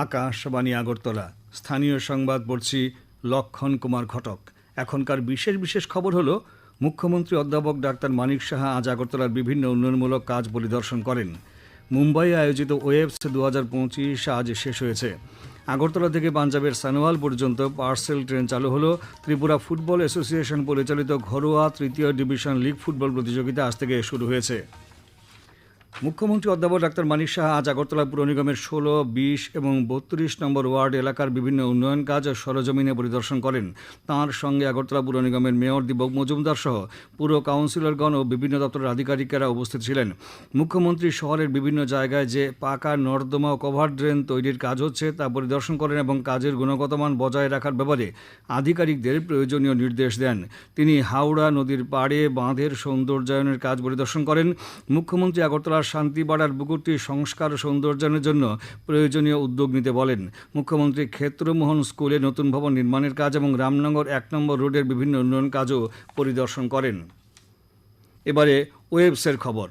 আকাশবাণী আগরতলা। স্থানীয় সংবাদ পড়ছি লক্ষণ কুমার ঘটক। এখনকার বিশেষ বিশেষ খবর হলো, মুখ্যমন্ত্রী অধ্যাপক ডাক্তার মানিক সাহা আজ আগরতলার বিভিন্ন উন্নয়নমূলক কাজ পরিদর্শন করেন। মুম্বাইয়ে আয়োজিত ওয়েবস 2025 আজ শেষ হয়েছে। আগরতলা থেকে পাঞ্জাবের সানোয়াল পর্যন্ত পার্সেল ট্রেন চালু হলো। ত্রিপুরা ফুটবল অ্যাসোসিয়েশন পরিচালিত ঘরোয়া তৃতীয় ডিভিশন লিগ ফুটবল প্রতিযোগিতা আজ থেকে শুরু হয়েছে। মুখ্যমন্ত্রী অধ্যাপক ডাক্তার মানিক সাহা আজ আগরতলা পুর নিগমের 16, 20 এবং 32 নম্বর ওয়ার্ড এলাকার বিভিন্ন উন্নয়ন কাজ সরজমিনে পরিদর্শন করেন। তাঁর সঙ্গে আগরতলা পুর নিগমের মেয়র দীপক মজুমদার সহ পুর কাউন্সিলরগণ ও বিভিন্ন দপ্তরের আধিকারিকেরা উপস্থিত ছিলেন। মুখ্যমন্ত্রী শহরের বিভিন্ন জায়গায় যে পাকা নর্দমা ও কভার ড্রেন তৈরির কাজ হচ্ছে তা পরিদর্শন করেন এবং কাজের গুণগত মান বজায় রাখার ব্যাপারে আধিকারিকদের প্রয়োজনীয় নির্দেশ দেন। তিনি হাওড়া নদীর পাড়ে বাঁধের সৌন্দর্যায়নের কাজ পরিদর্শন করেন। মুখ্যমন্ত্রী আগরতলা শান্তিপাড়ার পুকুরটি সংস্কার ও সৌন্দর্যায়নের জন্য প্রয়োজনীয় উদ্যোগ নিতে বলেন। মুখ্যমন্ত্রী ক্ষেত্রমোহন স্কুলে নতুন ভবন নির্মাণের কাজ এবং রামনগর 1 নম্বর রোডের বিভিন্ন উন্নয়ন কাজও পরিদর্শন করেন। এবারে ওয়েবসের খবর।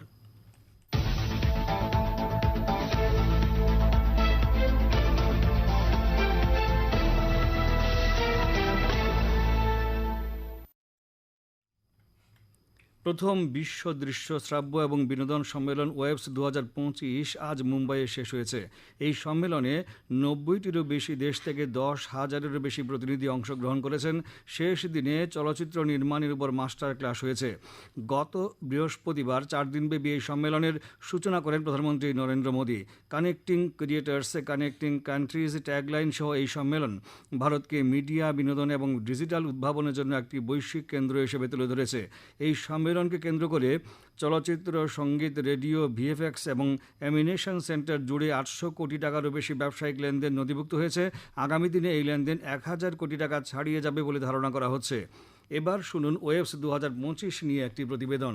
প্রথম বিশ্ব দৃশ্য শ্রাব্য এবং বিনোদন সম্মেলন ওয়েবস 2025 আজ মুম্বাইয়ে শেষ হয়েছে। এই সম্মেলনে 90টিরও বেশি দেশ থেকে 10,000-এরও বেশি প্রতিনিধি অংশগ্রহণ করেছেন। শেষ দিনে চলচ্চিত্র নির্মাণের উপর মাস্টার ক্লাস হয়েছে। গত বৃহস্পতিবার 4 দিনব্যাপী এই সম্মেলনের সূচনা করেন প্রধানমন্ত্রী Narendra Modi. Connecting creators, connecting countries tagline সহ এই সম্মেলন ভারতকে মিডিয়া, বিনোদন এবং ডিজিটাল উদ্ভাবনের জন্য একটি বৈশ্বিক কেন্দ্র হিসেবে তুলে ধরেছে। এই সম্মেলনকে কেন্দ্র করে চলচ্চিত্র, সঙ্গীত, রেডিও, ভিএফএক্স এবং অ্যানিমেশন সেন্টার জুড়ে 800 কোটি টাকারও বেশি ব্যবসায়িক লেনদেন নথিভুক্ত হয়েছে। আগামী দিনে এই লেনদেন 1000 কোটি টাকা ছাড়িয়ে যাবে বলে ধারণা করা হচ্ছে। এবার শুনুন ওয়েবস 2025 নিয়ে একটি প্রতিবেদন।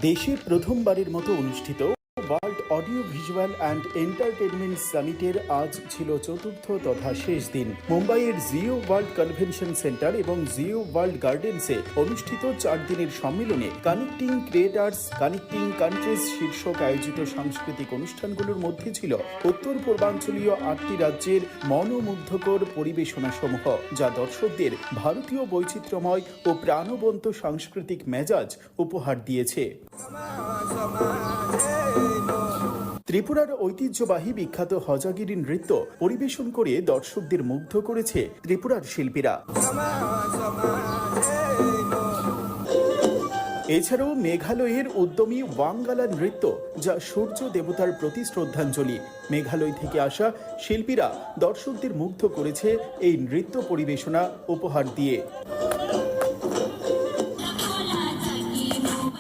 দেশে প্রথমবারের মতো অনুষ্ঠিত world audio visual and entertainment সামিটের আজ ছিল চতুর্থ তথা শেষ দিন। মুম্বাইয়ের জিও ওয়ার্ল্ড কনভেনশন সেন্টার এবং জিও ওয়ার্ল্ড গার্ডেন্সে অনুষ্ঠিত 4 দিনের সম্মেলনে কানেক্টিং ক্রিয়েটার্স, কানেক্টিং কান্ট্রিজ শীর্ষক আয়োজিত সাংস্কৃতিক অনুষ্ঠানগুলোর মধ্যে ছিল উত্তর পূর্বাঞ্চলীয় 8টি রাজ্যের মনোমুগ্ধকর পরিবেশনা সমূহ, যা দর্শকদের ভারতীয় বৈচিত্র্যময় ও প্রাণবন্ত সাংস্কৃতিক মেজাজ উপহার দিয়েছে। ত্রিপুরার ঐতিহ্যবাহী বিখ্যাত হজাগিরি নৃত্য পরিবেশন করে দর্শকদের মুগ্ধ করেছে ত্রিপুরার শিল্পীরা। এছাড়াও মেঘালয়ের উদ্যমী ওয়াঙ্গালা নৃত্য, যা সূর্য দেবতার প্রতি শ্রদ্ধাঞ্জলি। মেঘালয় থেকে আসা শিল্পীরা দর্শকদের মুগ্ধ করেছে এই নৃত্য পরিবেশনা উপহার দিয়ে।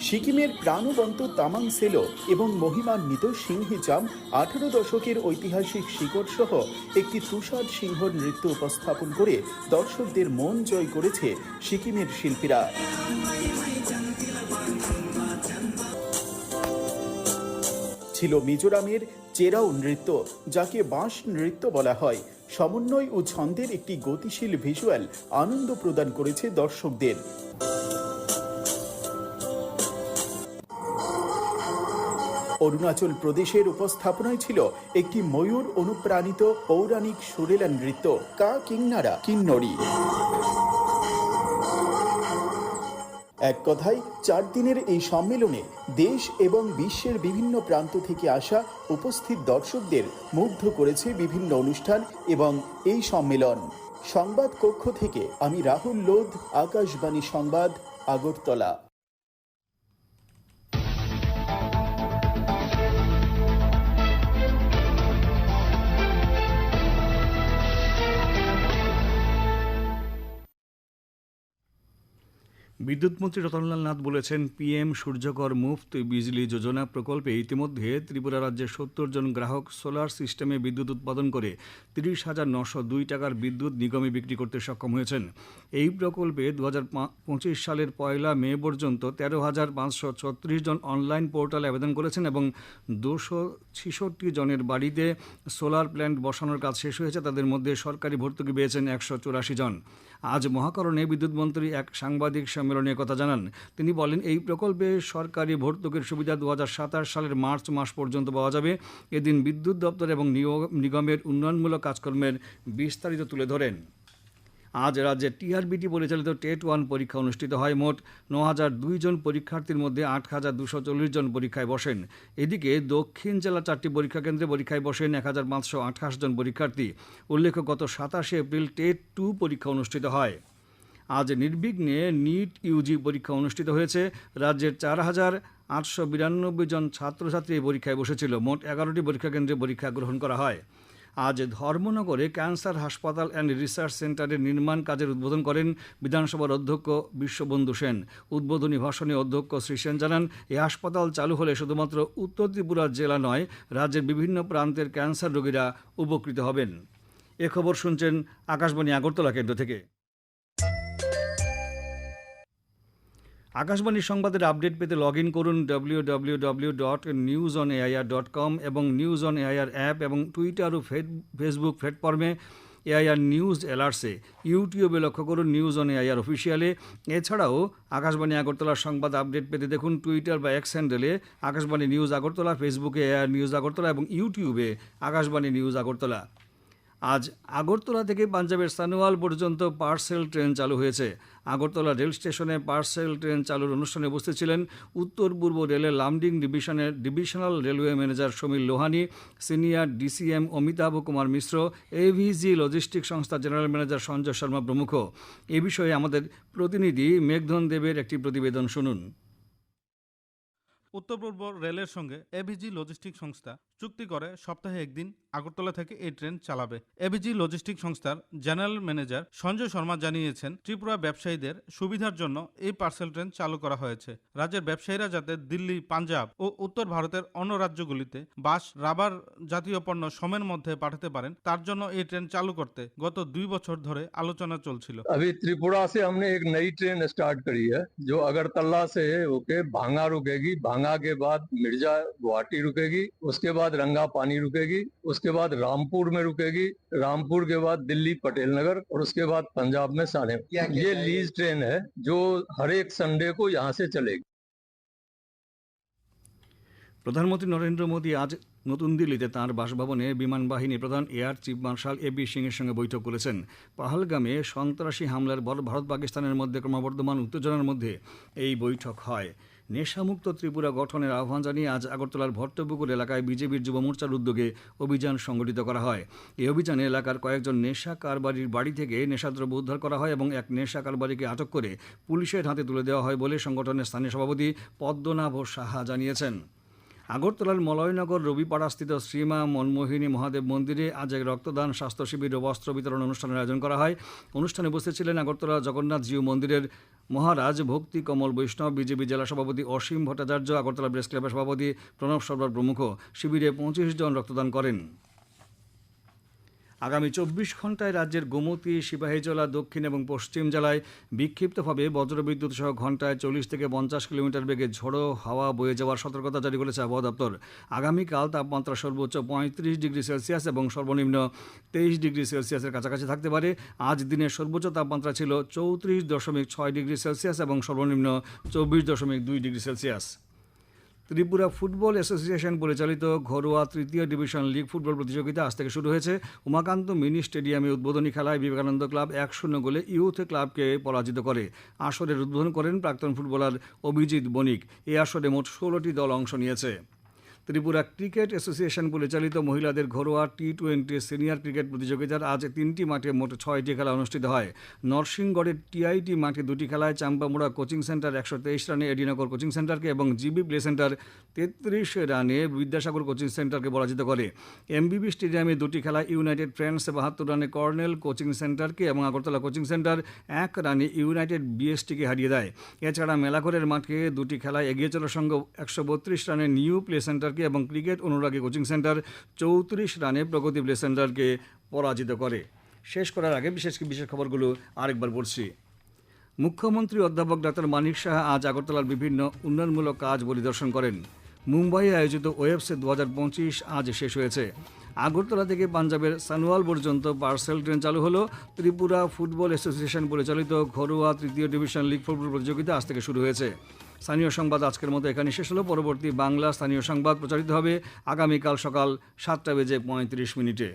সিকিমের প্রাণবন্ত তামাং সেলো এবং মহিমান্বিত সিংহিচাম 18 দশকের ঐতিহাসিক শিকড় সহ একটি তুষার সিংহ নৃত্য উপস্থাপন করে দর্শকদের মন জয় করেছে সিকিমের শিল্পীরা। ছিল মিজোরামের চেরাও নৃত্য, যাকে বাঁশ নৃত্য বলা হয়। সমন্বয় ও ছন্দের একটি গতিশীল ভিজুয়াল আনন্দ প্রদান করেছে দর্শকদের। অরুণাচল প্রদেশের উপস্থাপনায় ছিল একটি ময়ূর অনুপ্রাণিত পৌরাণিক সুরেলা নৃত্য, কা কিন্নারা কিন্নরি। এক কথায় 4 দিনের এই সম্মেলনে দেশ এবং বিশ্বের বিভিন্ন প্রান্ত থেকে আসা উপস্থিত দর্শকদের মুগ্ধ করেছে বিভিন্ন অনুষ্ঠান এবং এই সম্মেলন। সংবাদ কক্ষ থেকে আমি রাহুল লোধ, আকাশবাণী সংবাদ, আগরতলা। বিদ্যুৎমন্ত্রী রতনলাল নাথ বলেছেন, পিএম সূর্যকর মুফত বিজলি যোজনা প্রকল্পে ইতিমধ্যে ত্রিপুরা রাজ্যের 70 জন গ্রাহক সোলার সিস্টেমে বিদ্যুৎ উৎপাদন করে 30,902 টাকার বিদ্যুৎ নিগমে বিক্রি করতে সক্ষম হয়েছেন। এই প্রকল্পে 2025 সালের 1 মে পর্যন্ত 13,536 জন অনলাইন পোর্টালে আবেদন করেছেন এবং 266 জনের বাড়িতে সোলার প্ল্যান্ট বসানোর কাজ শেষ হয়েছে। তাদের মধ্যে সরকারি ভর্তুকি পেয়েছেন 184 জন। আজ মহাকরণে বিদ্যুৎ মন্ত্রী এক সাংবাদিক সম্মেলনে কথা জানান। তিনি বলেন, এই প্রকল্পে সরকারি ভর্তুকির সুবিধা 2027 সালের মার্চ মাস পর্যন্ত পাওয়া যাবে। এদিন বিদ্যুৎ দপ্তর এবং নিগমের উন্নয়নমূলক কাজকর্মের বিস্তারিত তুলে ধরেন। আজ রাজ্যে টিআরবিটি পরিচালিত টেট 1 পরীক্ষা অনুষ্ঠিত হয়। মোট 9,002 জন পরীক্ষার্থীর মধ্যে 8,240 জন পরীক্ষায় বসেন। এদিকে দক্ষিণ জেলার 4টি পরীক্ষা কেন্দ্রে পরীক্ষায় বসেন 1,528 জন পরীক্ষার্থী। উল্লেখ্য, গত 27 এপ্রিল টেট 2 পরীক্ষা অনুষ্ঠিত হয়। আজ নির্বিঘ্নে নিট ইউজি পরীক্ষা অনুষ্ঠিত হয়েছে। রাজ্যের 4,892 জন ছাত্রছাত্রী এই পরীক্ষায় বসেছিল। মোট 11টি পরীক্ষা কেন্দ্রে পরীক্ষা গ্রহণ করা হয়। আজ ধর্মনগরে ক্যান্সার হাসপাতাল অ্যান্ড রিসার্চ সেন্টারের নির্মাণ কাজের উদ্বোধন করেন বিধানসভার অধ্যক্ষ বিশ্ববন্ধু সেন। উদ্বোধনী ভাষণে অধ্যক্ষ শ্রী সেন জানান, এই হাসপাতাল চালু হলে শুধুমাত্র উত্তর ত্রিপুরা জেলা নয়, রাজ্যের বিভিন্ন প্রান্তের ক্যান্সার রোগীরা উপকৃত হবেন। এ খবর শুনছেন আকাশবাণী আগরতলা কেন্দ্র থেকে। আকাশবাণীর সংবাদের আপডেট পেতে লগ ইন করুন www.newsonair.com এবং নিউজ অন এআইআর অ্যাপ এবং টুইটার ও ফেসবুক প্ল্যাটফর্মে এআইআর নিউজ অ্যালার্টসে। ইউটিউবে লক্ষ্য করুন নিউজ অন এআইআর অফিসিয়ালে। এছাড়াও আকাশবাণী আগরতলার সংবাদ আপডেট পেতে দেখুন টুইটার বা এক্স হ্যান্ডেলে আকাশবাণী নিউজ আগরতলা, ফেসবুকে এআইআর নিউজ আগরতলা এবং ইউটিউবে আকাশবাণী নিউজ আগরতলা। আজ আগরতলা থেকে পাঞ্জাবের সানোয়াল পর্যন্ত পার্সেল ট্রেন চালু হয়েছে। আগরতলা রেল স্টেশনে পার্সেল ট্রেন চালুর অনুষ্ঠানে উপস্থিত ছিলেন উত্তর পূর্ব রেলের লামডিং ডিভিশনের divisional railway manager Samir Lohani, senior DCM Amitabh Kumar Mishra, AVG logistics সংস্থার জেনারেল ম্যানেজার সঞ্জয় শর্মা প্রমুখ। এ বিষয়ে আমাদের প্রতিনিধি মেঘধন দেবের একটি প্রতিবেদন শুনুন। উত্তর পূর্ব রেলের সঙ্গে এভিজি লজিস্টিক সংস্থা চুক্তি করে সপ্তাহে একদিন আগরতলা থেকে এই ট্রেন চালাবে। এভিজি লজিস্টিক সংস্থার জেনারেল ম্যানেজার সঞ্জয় শর্মা জানিয়েছেন, ত্রিপুরা ব্যবসায়ীদের সুবিধার জন্য এই পার্সেল ট্রেন চালু করা হয়েছে। রাজ্যের ব্যবসায়ীরা যাতে দিল্লি, পাঞ্জাব ও উত্তর ভারতের অন্য রাজ্যগুলিতে বাঁশ, রাবার জাতীয় পণ্য সময়ের মধ্যে পাঠাতে পারেন, তার জন্য এই ট্রেন চালু করতে গত 2 বছর ধরে আলোচনা চলছিল। अभी त्रिपुरा से हमने एक नई ट्रेन स्टार्ट करी है जो अगरतला से होके भांगा रुकेगी, भांगा के बाद मिर्जा गुवाहाटी रुकेगी, उसके बाद रंगा पानी रुकेगी, उसके बाद रामपुर में रुकेगी, रामपुर के बाद दिल्ली पटेल नगर और उसके बाद पंजाब में साने। ये लीज ट्रेन है जो हर एक संडे को यहाँ से चलेगी। প্রধানমন্ত্রী নরেন্দ্র মোদী আজ নতুন দিল্লিতে তাঁর বাসভবনে বিমান বাহিনী প্রধান air chief marshal A B সিংয়ের সঙ্গে বৈঠক করেছেন। পাহালগামে সন্ত্রাসী হামলার পর ভারত পাকিস্তানের মধ্যে ক্রমবর্ধমান উত্তেজনার মধ্যে এই বৈঠক হয়। নেশামুক্ত ত্রিপুরা গঠনের আহ্বান জানিয়ে আজ আগরতলার ভট্টপুকুর এলাকায় বিজেপির যুব মোর্চার উদ্যোগে অভিযান সংগঠিত করা হয়। এই অভিযানে এলাকার কয়েকজন নেশা কারবারির বাড়ি থেকে নেশাদ্রব্য উদ্ধার করা হয় এবং এক নেশা কারবারিকে আটক করে পুলিশের হাতে তুলে দেওয়া হয় বলে সংগঠনের স্থানীয় সভাপতি পদ্মনাভ সাহা জানিয়েছেন। আগরতলার মলয়নগর রবিপাড়াস্থিত শ্রীমা মনমোহিনী মহাদেব মন্দিরে আজ এক রক্তদান, স্বাস্থ্য শিবির ও বস্ত্র বিতরণ অনুষ্ঠানের আয়োজন করা হয়। অনুষ্ঠানে উপস্থিত ছিলেন আগরতলা জগন্নাথ জিউ মন্দিরের মহারাজ ভক্তি কমল বৈষ্ণব, বিজেপি জেলা সভাপতি অসীম ভট্টাচার্য, আগরতলা প্রেস ক্লাবের সভাপতি প্রণব সরকার প্রমুখ। শিবিরে 25 জন রক্তদান করেন। আগামী 24 ঘন্টায় রাজ্যের গোমতী, সিপাহীজলা, দক্ষিণ এবং পশ্চিম জেলায় বিক্ষিপ্তভাবে বজ্রবিদ্যুৎ সহ ঘন্টায় 40 থেকে 50 কিলোমিটার বেগে ঝোড়ো হাওয়া বয়ে যাওয়ার সতর্কতা জারি করেছে আবহাওয়া দপ্তর। আগামীকাল তাপমাত্রা সর্বোচ্চ 35 ডিগ্রি সেলসিয়াস এবং সর্বনিম্ন 23 ডিগ্রি সেলসিয়াসের কাছাকাছি থাকতে পারে। আজ দিনের সর্বোচ্চ তাপমাত্রা ছিল 34.6 ডিগ্রি সেলসিয়াস এবং সর্বনিম্ন 24.2 degree Celsius. Tripura football association পরিচালিত ঘরোয়া তৃতীয় ডিভিশন লিগ ফুটবল প্রতিযোগিতা আজ থেকে শুরু হয়েছে। উমাকান্ত মিনি স্টেডিয়ামে উদ্বোধনী খেলায় বিবেকানন্দ ক্লাব 1-0 গোলে ইউথ ক্লাবকে পরাজিত করে। আসরের উদ্বোধন করেন প্রাক্তন ফুটবলার অভিজিৎ বণিক। এই আসরে মোট 16টি দল অংশ নিয়েছে। ত্রিপুরা ক্রিকেট অ্যাসোসিয়েশন পরিচালিত মহিলাদের ঘরোয়া টি20 সিনিয়র ক্রিকেট প্রতিযোগিতার আজ 3টি মাঠে মোট 6টি খেলা অনুষ্ঠিত হয়। নরসিংগড়ের টিআইটি মাঠে 2টি খেলায় চাম্পামুড়া কোচিং সেন্টার 123 রানে এডিনগর কোচিং সেন্টারকে এবং জিবি প্লে সেন্টার 33 রানে বিদ্যাসাগর কোচিং সেন্টারকে পরাজিত করে। এমবিবি স্টেডিয়ামে 2টি খেলায় ইউনাইটেড ফ্রেন্ডস 72 রানে কর্নেল কোচিং সেন্টারকে এবং আগরতলা কোচিং সেন্টার 1 রানে ইউনাইটেড বিএসটিকে হারিয়ে দেয়। এছাড়া মেলাঘরের মাঠে 2টি খেলায় এগিয়ে চলার সঙ্গে 132 রানে নিউ প্লে সেন্টার এবং ক্রিকেট অনুরাগী কোচিং সেন্টার 34 রানে প্রগতি প্লে সেন্টারকে পরাজিত করে। শেষ করার আগে বিশেষ খবরগুলো আরেকবার পড়ছি। মুখ্যমন্ত্রী অধ্যাপক ডাক্তার মানিক সাহা আজ আগরতলার বিভিন্ন উন্নয়নমূলক কাজ পরিদর্শন করেন। মুম্বাইয়ে আয়োজিত ওয়েবসে 2025 আজ শেষ হয়েছে। আগরতলা থেকে পাঞ্জাবের সানোয়াল পর্যন্ত পার্সেল ট্রেন চালু হলো। ত্রিপুরা ফুটবল অ্যাসোসিয়েশন পরিচালিত ঘরোয়া তৃতীয় ডিভিশন লিগ ফুটবল প্রতিযোগিতা আজ থেকে শুরু হয়েছে। স্থানীয় সংবাদ আজকের মতো এখানে শেষ হলো। পরবর্তী বাংলা স্থানীয় সংবাদ প্রচারিত হবে আগামীকাল সকাল 7:35 মিনিটে।